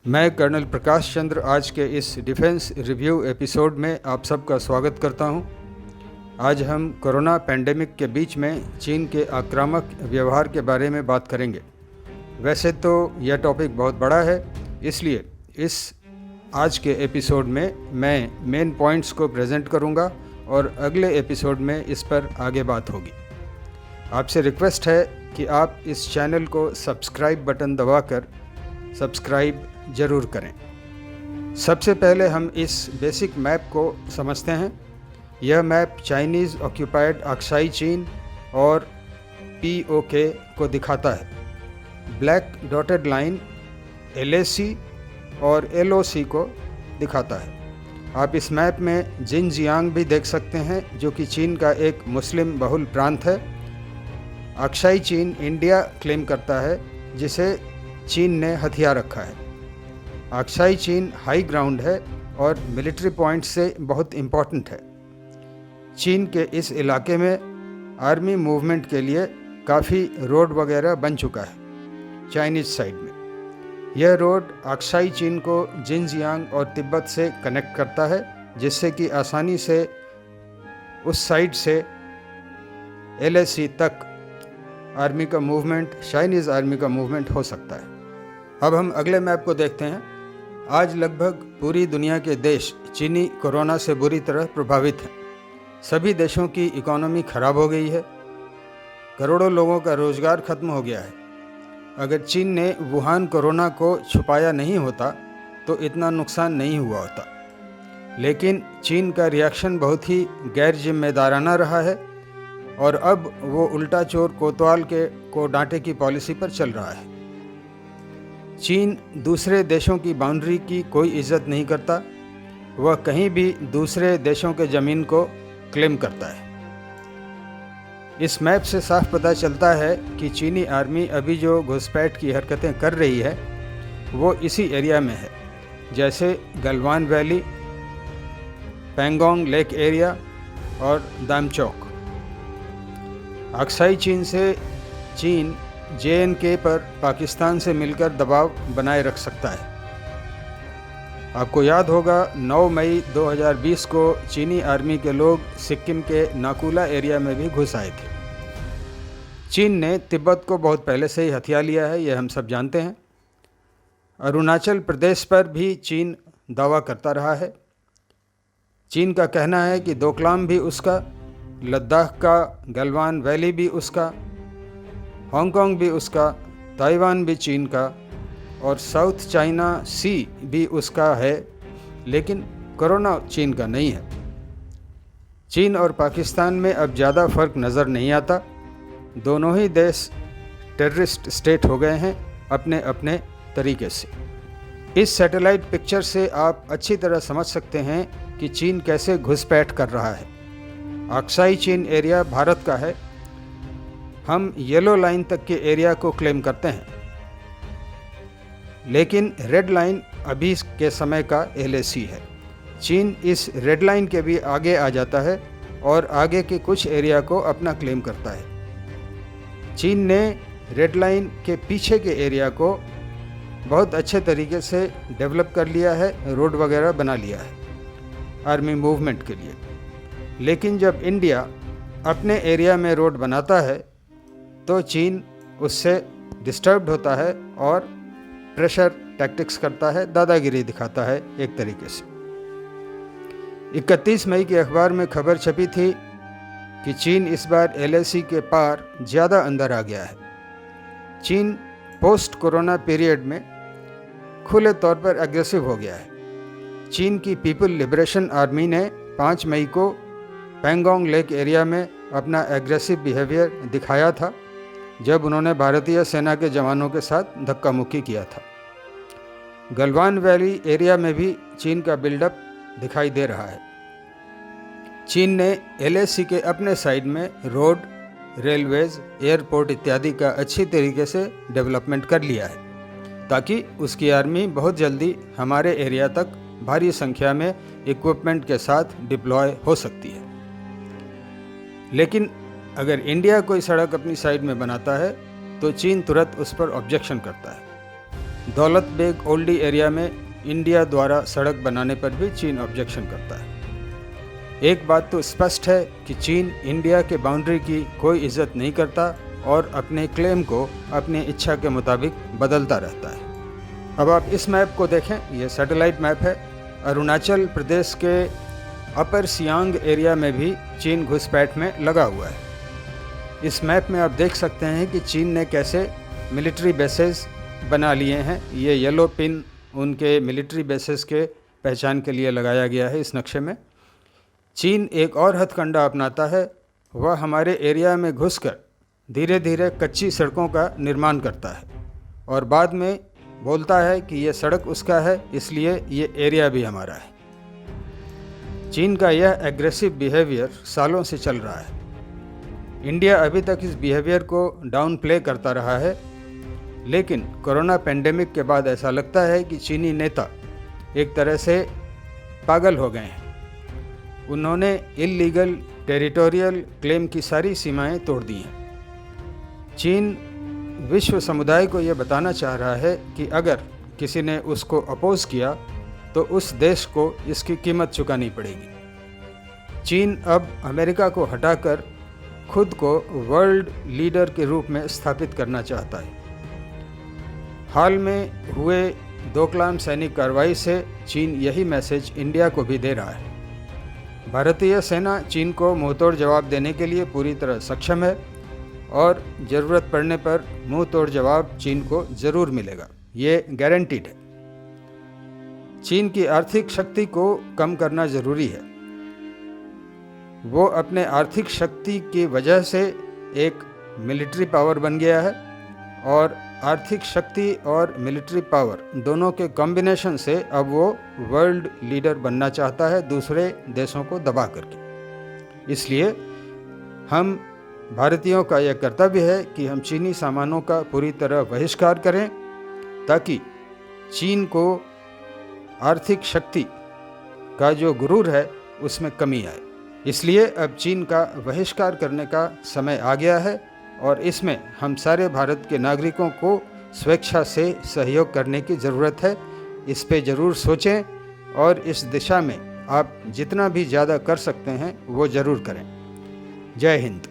मैं कर्नल प्रकाश चंद्र आज के इस डिफेंस रिव्यू एपिसोड में आप सबका स्वागत करता हूं। आज हम कोरोना पैंडेमिक के बीच में चीन के आक्रामक व्यवहार के बारे में बात करेंगे। वैसे तो यह टॉपिक बहुत बड़ा है, इसलिए इस आज के एपिसोड में मैं मेन पॉइंट्स को प्रेजेंट करूंगा और अगले एपिसोड में इस पर आगे बात होगी। आपसे रिक्वेस्ट है कि आप इस चैनल को सब्सक्राइब बटन दबाकर सब्सक्राइब ज़रूर करें। सबसे पहले हम इस बेसिक मैप को समझते हैं। यह मैप चाइनीज़ ऑक्यूपाइड अक्साई चीन और POK को दिखाता है। ब्लैक डॉटेड लाइन LAC और LOC को दिखाता है। आप इस मैप में जिनजियांग भी देख सकते हैं, जो कि चीन का एक मुस्लिम बहुल प्रांत है। अक्साई चीन इंडिया क्लेम करता है, जिसे चीन ने हथिया रखा है। अक्साई चीन हाई ग्राउंड है और मिलिट्री पॉइंट से बहुत इम्पॉर्टेंट है। चीन के इस इलाके में आर्मी मूवमेंट के लिए काफ़ी रोड वगैरह बन चुका है चाइनीज़ साइड में। यह रोड अक्साई चीन को जिनजियांग और तिब्बत से कनेक्ट करता है, जिससे कि आसानी से उस साइड से LAC तक आर्मी का मूवमेंट, चाइनीज़ आर्मी का मूवमेंट हो सकता है। अब हम अगले मैप को देखते हैं। आज लगभग पूरी दुनिया के देश चीनी कोरोना से बुरी तरह प्रभावित हैं। सभी देशों की इकोनॉमी खराब हो गई है। करोड़ों लोगों का रोजगार खत्म हो गया है। अगर चीन ने वुहान कोरोना को छुपाया नहीं होता तो इतना नुकसान नहीं हुआ होता, लेकिन चीन का रिएक्शन बहुत ही गैर जिम्मेदाराना रहा है और अब वो उल्टा चोर कोतवाल को डांटे की पॉलिसी पर चल रहा है। चीन दूसरे देशों की बाउंड्री की कोई इज्जत नहीं करता। वह कहीं भी दूसरे देशों के ज़मीन को क्लेम करता है। इस मैप से साफ पता चलता है कि चीनी आर्मी अभी जो घुसपैठ की हरकतें कर रही है वो इसी एरिया में है, जैसे Galwan valley, Pangong lake area और दामचौक। अक्साई चीन से चीन JNK पर पाकिस्तान से मिलकर दबाव बनाए रख सकता है। आपको याद होगा 9 मई 2020 को चीनी आर्मी के लोग सिक्किम के नाकुला एरिया में भी घुस आए थे। चीन ने तिब्बत को बहुत पहले से ही हथिया लिया है, यह हम सब जानते हैं। अरुणाचल प्रदेश पर भी चीन दावा करता रहा है। चीन का कहना है कि डोकलाम भी उसका, लद्दाख का गलवान वैली भी उसका, हांगकांग भी उसका, ताइवान भी चीन का और साउथ चाइना सी भी उसका है, लेकिन कोरोना चीन का नहीं है। चीन और पाकिस्तान में अब ज़्यादा फर्क नज़र नहीं आता। दोनों ही देश टेररिस्ट स्टेट हो गए हैं अपने अपने तरीके से। इस सैटेलाइट पिक्चर से आप अच्छी तरह समझ सकते हैं कि चीन कैसे घुसपैठ कर रहा है। अक्साई चीन एरिया भारत का है। हम येलो लाइन तक के एरिया को क्लेम करते हैं, लेकिन रेड लाइन अभी के समय का LAC है। चीन इस रेड लाइन के भी आगे आ जाता है और आगे के कुछ एरिया को अपना क्लेम करता है। चीन ने रेड लाइन के पीछे के एरिया को बहुत अच्छे तरीके से डेवलप कर लिया है, रोड वगैरह बना लिया है आर्मी मूवमेंट के लिए। लेकिन जब इंडिया अपने एरिया में रोड बनाता है तो चीन उससे डिस्टर्ब्ड होता है और प्रेशर टैक्टिक्स करता है, दादागिरी दिखाता है एक तरीके से। 31 मई के अखबार में खबर छपी थी कि चीन इस बार LAC के पार ज़्यादा अंदर आ गया है। चीन पोस्ट कोरोना पीरियड में खुले तौर पर एग्रेसिव हो गया है। चीन की पीपल लिबरेशन आर्मी ने 5 मई को पैंगोंग लेक एरिया में अपना एग्रेसिव बिहेवियर दिखाया था, जब उन्होंने भारतीय सेना के जवानों के साथ धक्का मुक्की किया था। गलवान वैली एरिया में भी चीन का बिल्डअप दिखाई दे रहा है। चीन ने LAC के अपने साइड में रोड, रेलवेज, एयरपोर्ट इत्यादि का अच्छी तरीके से डेवलपमेंट कर लिया है, ताकि उसकी आर्मी बहुत जल्दी हमारे एरिया तक भारी संख्या में इक्विपमेंट के साथ डिप्लॉय हो सकती है। लेकिन अगर इंडिया कोई सड़क अपनी साइड में बनाता है तो चीन तुरंत उस पर ऑब्जेक्शन करता है। दौलत बेग ओल्डी एरिया में इंडिया द्वारा सड़क बनाने पर भी चीन ऑब्जेक्शन करता है। एक बात तो स्पष्ट है कि चीन इंडिया के बाउंड्री की कोई इज्जत नहीं करता और अपने क्लेम को अपनी इच्छा के मुताबिक बदलता रहता है। अब आप इस मैप को देखें, ये सैटेलाइट मैप है। अरुणाचल प्रदेश के अपर सियांग एरिया में भी चीन घुसपैठ में लगा हुआ है। इस मैप में आप देख सकते हैं कि चीन ने कैसे मिलिट्री बेसेस बना लिए हैं। ये येलो पिन उनके मिलिट्री बेसेस के पहचान के लिए लगाया गया है इस नक्शे में। चीन एक और हथकंडा अपनाता है, वह हमारे एरिया में घुसकर धीरे धीरे कच्ची सड़कों का निर्माण करता है और बाद में बोलता है कि ये सड़क उसका है, इसलिए ये एरिया भी हमारा है। चीन का यह एग्रेसिव बिहेवियर सालों से चल रहा है। इंडिया अभी तक इस बिहेवियर को डाउन प्ले करता रहा है, लेकिन कोरोना पेंडेमिक के बाद ऐसा लगता है कि चीनी नेता एक तरह से पागल हो गए हैं। उन्होंने इल्लीगल टेरिटोरियल क्लेम की सारी सीमाएं तोड़ दी हैं। चीन विश्व समुदाय को यह बताना चाह रहा है कि अगर किसी ने उसको अपोज किया तो उस देश को इसकी कीमत चुकानी पड़ेगी। चीन अब अमेरिका को हटाकर खुद को वर्ल्ड लीडर के रूप में स्थापित करना चाहता है। हाल में हुए डोकलाम सैनिक कार्रवाई से चीन यही मैसेज इंडिया को भी दे रहा है। भारतीय सेना चीन को मुंहतोड़ जवाब देने के लिए पूरी तरह सक्षम है और ज़रूरत पड़ने पर मुंहतोड़ जवाब चीन को ज़रूर मिलेगा, ये गारंटीड है। चीन की आर्थिक शक्ति को कम करना ज़रूरी है। वो अपने आर्थिक शक्ति की वजह से एक मिलिट्री पावर बन गया है और आर्थिक शक्ति और मिलिट्री पावर दोनों के कॉम्बिनेशन से अब वो वर्ल्ड लीडर बनना चाहता है, दूसरे देशों को दबा करके। इसलिए हम भारतीयों का यह कर्तव्य है कि हम चीनी सामानों का पूरी तरह बहिष्कार करें ताकि चीन को आर्थिक शक्ति का जो गुरूर है उसमें कमी आए। इसलिए अब चीन का बहिष्कार करने का समय आ गया है और इसमें हम सारे भारत के नागरिकों को स्वेच्छा से सहयोग करने की ज़रूरत है। इस पे ज़रूर सोचें और इस दिशा में आप जितना भी ज़्यादा कर सकते हैं वो ज़रूर करें। जय हिंद।